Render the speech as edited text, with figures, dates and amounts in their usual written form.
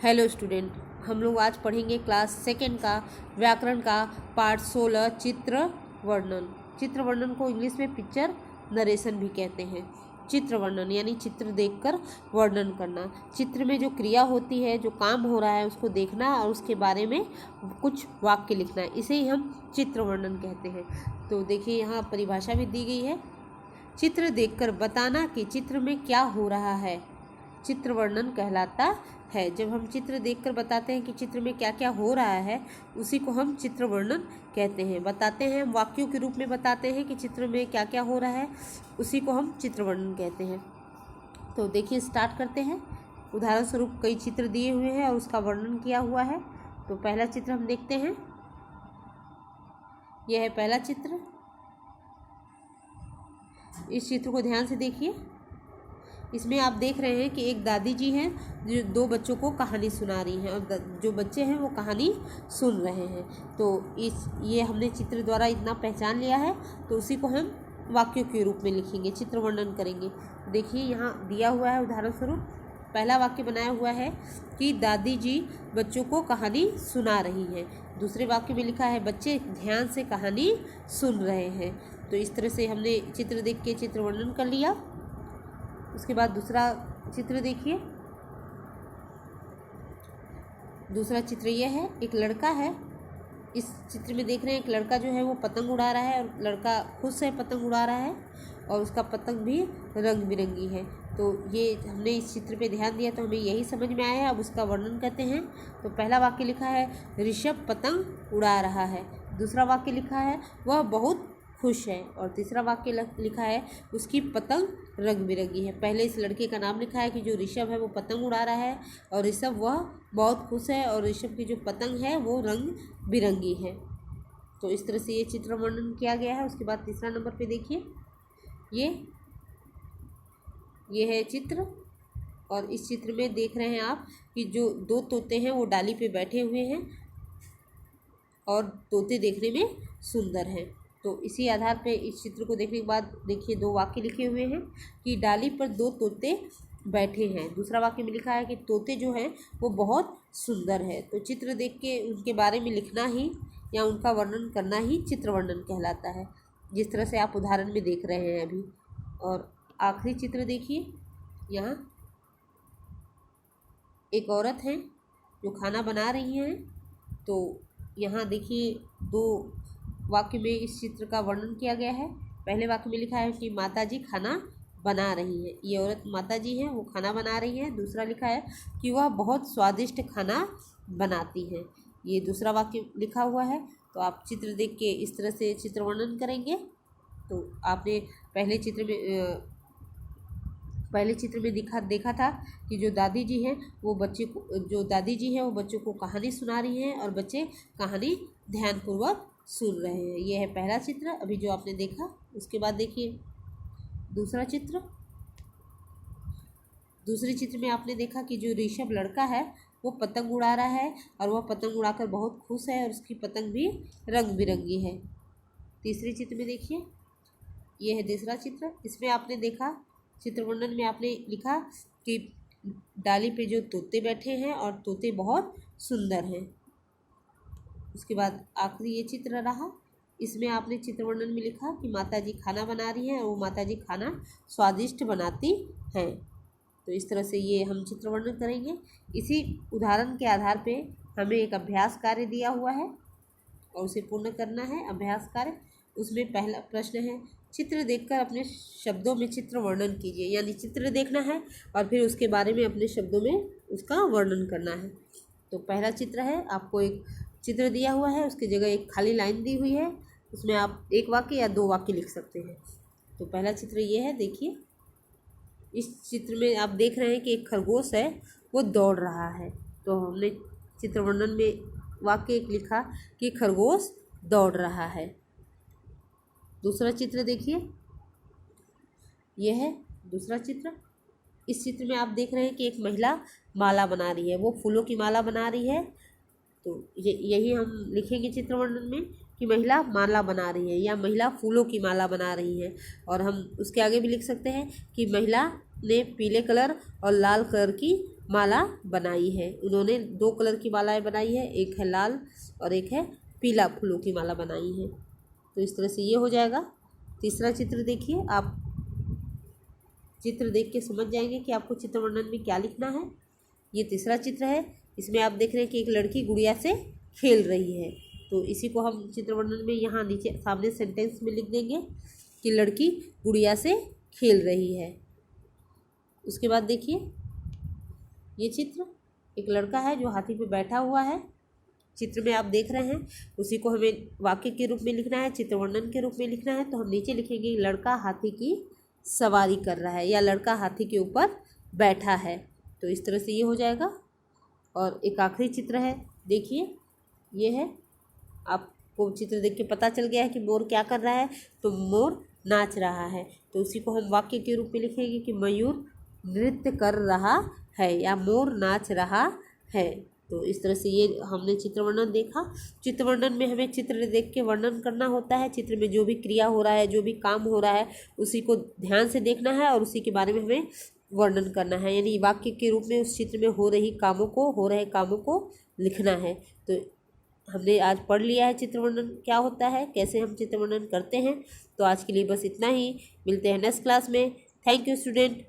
Hello student, हम लोग आज पढ़ेंगे क्लास सेकेंड का व्याकरण का पार्ट 16 चित्र वर्णन। चित्र वर्णन को इंग्लिश में पिक्चर नरेशन भी कहते हैं। चित्र वर्णन यानी चित्र देखकर वर्णन करना। चित्र में जो क्रिया होती है, जो काम हो रहा है, उसको देखना और उसके बारे में कुछ वाक्य लिखना, इसे ही हम चित्र वर्णन कहते हैं। तो देखिए, यहाँ परिभाषा भी दी गई है। चित्र देखकर बताना कि चित्र में क्या हो रहा है, चित्र वर्णन कहलाता है। जब हम चित्र देखकर बताते हैं कि चित्र में क्या क्या हो रहा है, उसी को हम चित्र वर्णन कहते हैं। बताते हैं, हम वाक्यों के रूप में बताते हैं कि चित्र में क्या क्या हो रहा है, उसी को हम चित्र वर्णन कहते हैं। तो देखिए, स्टार्ट करते हैं। उदाहरण स्वरूप कई चित्र दिए हुए हैं और उसका वर्णन किया हुआ है। तो पहला चित्र हम देखते हैं। यह है पहला चित्र। इस चित्र को ध्यान से देखिए। इसमें आप देख रहे हैं कि एक दादी जी हैं जो दो बच्चों को कहानी सुना रही हैं और जो बच्चे हैं वो कहानी सुन रहे हैं। तो ये हमने चित्र द्वारा इतना पहचान लिया है, तो उसी को हम वाक्यों के रूप में लिखेंगे, चित्र वर्णन करेंगे। देखिए, यहाँ दिया हुआ है उदाहरण स्वरूप पहला वाक्य बनाया हुआ है कि दादी जी बच्चों को कहानी सुना रही हैं। दूसरे वाक्य में लिखा है बच्चे ध्यान से कहानी सुन रहे हैं। तो इस तरह से हमने चित्र देख के चित्र वर्णन कर लिया। उसके बाद दूसरा चित्र देखिए। दूसरा चित्र यह है, एक लड़का है। इस चित्र में देख रहे हैं एक लड़का जो है वो पतंग उड़ा रहा है और लड़का खुश है, पतंग उड़ा रहा है और उसका पतंग भी रंग बिरंगी है। तो ये हमने इस चित्र पे ध्यान दिया तो हमें यही समझ में आया है। अब उसका वर्णन करते हैं। तो पहला वाक्य लिखा है ऋषभ पतंग उड़ा रहा है। दूसरा वाक्य लिखा है वह बहुत खुश है। और तीसरा वाक्य लिखा है उसकी पतंग रंग बिरंगी है। पहले इस लड़के का नाम लिखा है कि जो ऋषभ है वो पतंग उड़ा रहा है और ऋषभ वह बहुत खुश है और ऋषभ की जो पतंग है वो रंग बिरंगी है। तो इस तरह से ये चित्र वर्णन किया गया है। उसके बाद तीसरा नंबर पे देखिए, ये है चित्र। और इस चित्र में देख रहे हैं आप कि जो दो तोते हैं वो डाली पे बैठे हुए हैं और तोते देखने में सुंदर हैं। तो इसी आधार पे इस चित्र को देखने के बाद देखिए दो वाक्य लिखे हुए हैं कि डाली पर दो तोते बैठे हैं। दूसरा वाक्य में लिखा है कि तोते जो हैं वो बहुत सुंदर है। तो चित्र देख के उनके बारे में लिखना ही या उनका वर्णन करना ही चित्र वर्णन कहलाता है, जिस तरह से आप उदाहरण में देख रहे हैं अभी। और आखिरी चित्र देखिए, यहाँ एक औरत है जो खाना बना रही हैं। तो यहाँ देखिए दो वाक्य में इस चित्र का वर्णन किया गया है। पहले वाक्य में लिखा है कि माताजी खाना बना रही है। ये औरत माताजी हैं, वो खाना बना रही है। दूसरा लिखा है कि वह बहुत स्वादिष्ट खाना बनाती है। ये दूसरा वाक्य लिखा हुआ है। तो आप चित्र देख के इस तरह से चित्र वर्णन करेंगे। तो आपने पहले चित्र में देखा था कि जो दादी जी हैं वो बच्चों को कहानी सुना रही हैं और बच्चे कहानी ध्यानपूर्वक सुन रहे हैं। यह है पहला चित्र अभी जो आपने देखा। उसके बाद देखिए दूसरा चित्र। दूसरे चित्र में आपने देखा कि जो ऋषभ लड़का है वो पतंग उड़ा रहा है और वह पतंग उड़ाकर बहुत खुश है और उसकी पतंग भी रंग बिरंगी है। तीसरे चित्र में देखिए, यह है तीसरा चित्र। इसमें आपने देखा चित्र वर्णन में आपने लिखा कि डाली पे जो तोते बैठे हैं और तोते बहुत सुंदर हैं। उसके बाद आखिरी ये चित्र रहा। इसमें आपने चित्र वर्णन में लिखा कि माताजी खाना बना रही हैं और वो माताजी खाना स्वादिष्ट बनाती हैं। तो इस तरह से ये हम चित्र वर्णन करेंगे। इसी उदाहरण के आधार पे हमें एक अभ्यास कार्य दिया हुआ है और उसे पूर्ण करना है। अभ्यास कार्य, उसमें पहला प्रश्न है चित्र देखकर अपने शब्दों में चित्र वर्णन कीजिए। यानी चित्र देखना है और फिर उसके बारे में अपने शब्दों में उसका वर्णन करना है। तो पहला चित्र है, आपको एक चित्र दिया हुआ है, उसकी जगह एक खाली लाइन दी हुई है, उसमें आप एक वाक्य या दो वाक्य लिख सकते हैं। तो पहला चित्र ये है। देखिए, इस चित्र में आप देख रहे हैं कि एक खरगोश है वो दौड़ रहा है। तो हमने चित्र वर्णन में वाक्य एक लिखा कि खरगोश दौड़ रहा है। दूसरा चित्र देखिए, यह है दूसरा चित्र। इस चित्र में आप देख रहे हैं कि एक महिला माला बना रही है, वो फूलों की माला बना रही है। तो यही हम लिखेंगे चित्र वर्णन में कि महिला माला बना रही है या महिला फूलों की माला बना रही है। और हम उसके आगे भी लिख सकते हैं कि महिला ने पीले कलर और लाल कलर की माला बनाई है। उन्होंने 2 कलर की मालाएं बनाई है, एक है लाल और एक है पीला फूलों की माला बनाई है। तो इस तरह से ये हो जाएगा। तीसरा चित्र देखिए, आप चित्र देख के समझ जाएंगे कि आपको चित्र वर्णन में क्या लिखना है। ये तीसरा चित्र है, इसमें आप देख रहे हैं कि एक लड़की गुड़िया से खेल रही है। तो इसी को हम चित्र वर्णन में यहाँ नीचे सामने सेंटेंस में लिख देंगे कि लड़की गुड़िया से खेल रही है। उसके बाद देखिए ये चित्र, एक लड़का है जो हाथी पे बैठा हुआ है, चित्र में आप देख रहे हैं। उसी को हमें वाक्य के रूप में लिखना है, चित्र वर्णन के रूप में लिखना है। तो हम नीचे लिखेंगे लड़का हाथी की सवारी कर रहा है या लड़का हाथी के ऊपर बैठा है। तो इस तरह से ये हो जाएगा। और एक आखिरी चित्र है, देखिए ये है, आपको चित्र देख के पता चल गया है कि मोर क्या कर रहा है। तो मोर नाच रहा है। तो उसी को हम वाक्य के रूप में लिखेंगे कि मयूर नृत्य कर रहा है या मोर नाच रहा है। तो इस तरह से ये हमने चित्र वर्णन देखा। चित्र वर्णन में हमें चित्र देख के वर्णन करना होता है। चित्र में जो भी क्रिया हो रहा है, जो भी काम हो रहा है, उसी को ध्यान से देखना है और उसी के बारे में हमें वर्णन करना है। यानी वाक्य के रूप में उस चित्र में हो रहे कामों को लिखना है। तो हमने आज पढ़ लिया है चित्र वर्णन क्या होता है, कैसे हम चित्र वर्णन करते हैं। तो आज के लिए बस इतना ही, मिलते हैं नेक्स्ट क्लास में। Thank you student.